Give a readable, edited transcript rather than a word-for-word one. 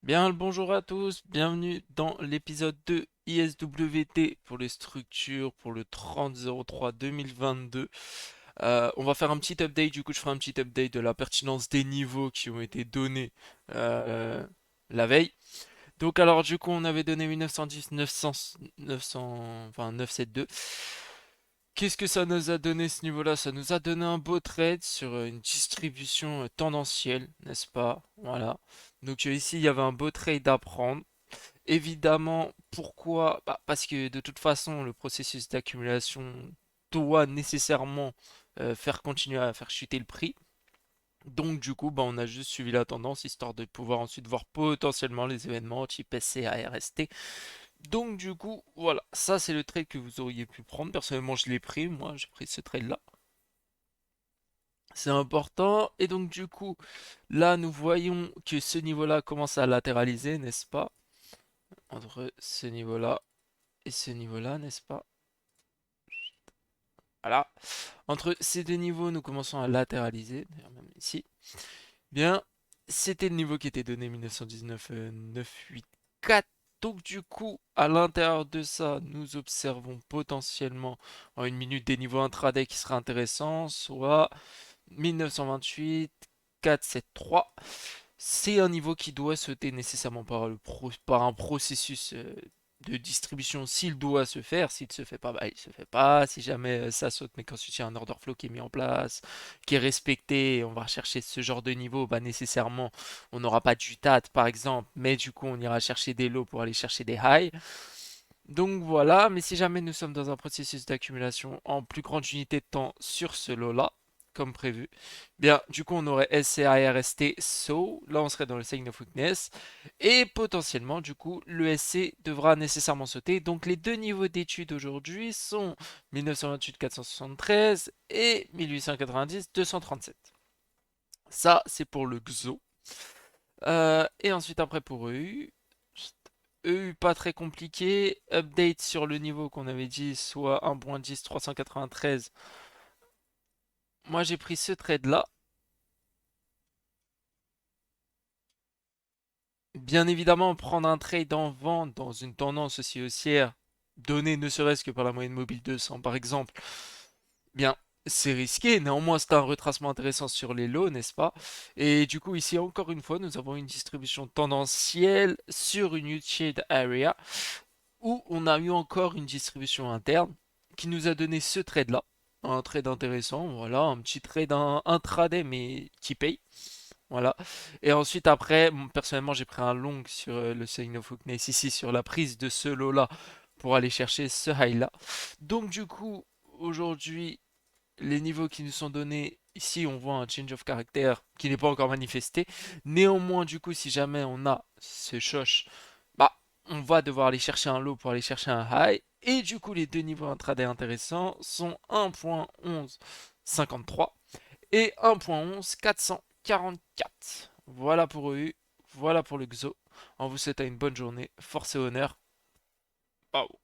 Bien le bonjour à tous, bienvenue dans l'épisode 2 ISWT pour les structures pour le 30-03 2022. On va faire un petit update, du coup je ferai un petit update de la pertinence des niveaux qui ont été donnés euh, la veille. Donc alors du coup on avait donné 1910, 900, 900, enfin 972. Qu'est-ce que ça nous a donné ce niveau-là? Ça nous a donné un beau trade sur une distribution tendancielle, n'est-ce pas? Voilà. Donc ici, il y avait un beau trade à prendre. Évidemment, pourquoi? Bah, parce que de toute façon, le processus d'accumulation doit nécessairement faire continuer à faire chuter le prix. Donc du coup, bah, on a juste suivi la tendance, histoire de pouvoir ensuite voir potentiellement les événements type SC, ARST. Donc du coup, voilà, ça c'est le trade que vous auriez pu prendre. Personnellement, je l'ai pris, moi j'ai pris ce trade-là. C'est important. Et donc du coup, là nous voyons que ce niveau-là commence à latéraliser, n'est-ce pas? Entre ce niveau-là et ce niveau-là, n'est-ce pas? Voilà. Entre ces deux niveaux, nous commençons à latéraliser, d'ailleurs même ici. Bien, c'était le niveau qui était donné 1919 984. Donc du coup, à l'intérieur de ça, nous observons potentiellement en une minute des niveaux intraday qui seraient intéressants, soit 1928, 473. C'est un niveau qui doit sauter nécessairement par un processus de distribution s'il doit se faire. S'il se fait pas, bah, il se fait pas. Si jamais ça saute, mais qu'ensuite il y a un order flow qui est mis en place, qui est respecté, et on va rechercher ce genre de niveau, bah nécessairement on n'aura pas du TAT par exemple, mais du coup on ira chercher des lows pour aller chercher des highs. Donc voilà, mais si jamais nous sommes dans un processus d'accumulation en plus grande unité de temps sur ce lot-là, comme prévu, bien du coup on aurait SCARST SO, là on serait dans le signe of weakness, et potentiellement du coup le SC devra nécessairement sauter. Donc les deux niveaux d'études aujourd'hui sont 1928 473 et 1890 237. Ça c'est pour le XO. Et ensuite après pour EU. EU pas très compliqué. Update sur le niveau qu'on avait dit, soit 1.10 393. Moi j'ai pris ce trade là. Bien évidemment, prendre un trade en vente dans une tendance aussi haussière, donnée ne serait-ce que par la moyenne mobile 200 par exemple, bien c'est risqué. Néanmoins, c'est un retracement intéressant sur les lows, n'est-ce pas? Et du coup, ici encore une fois, nous avons une distribution tendancielle sur une U-shade area où on a eu encore une distribution interne qui nous a donné ce trade-là. Un trade intéressant, voilà, un petit trade intraday mais qui paye. Voilà. Et ensuite, après, personnellement, j'ai pris un long sur le Sign of Weakness ici, sur la prise de ce lot-là pour aller chercher ce high-là. Donc, du coup, aujourd'hui, les niveaux qui nous sont donnés, ici, on voit un change of character qui n'est pas encore manifesté. Néanmoins, du coup, si jamais on a ce shosh, bah, on va devoir aller chercher un low pour aller chercher un high. Et du coup, les deux niveaux intraday intéressants sont 1.1153 et 1.11 444. Voilà pour EU, voilà pour le XO. On vous souhaite une bonne journée, force et honneur. Ciao.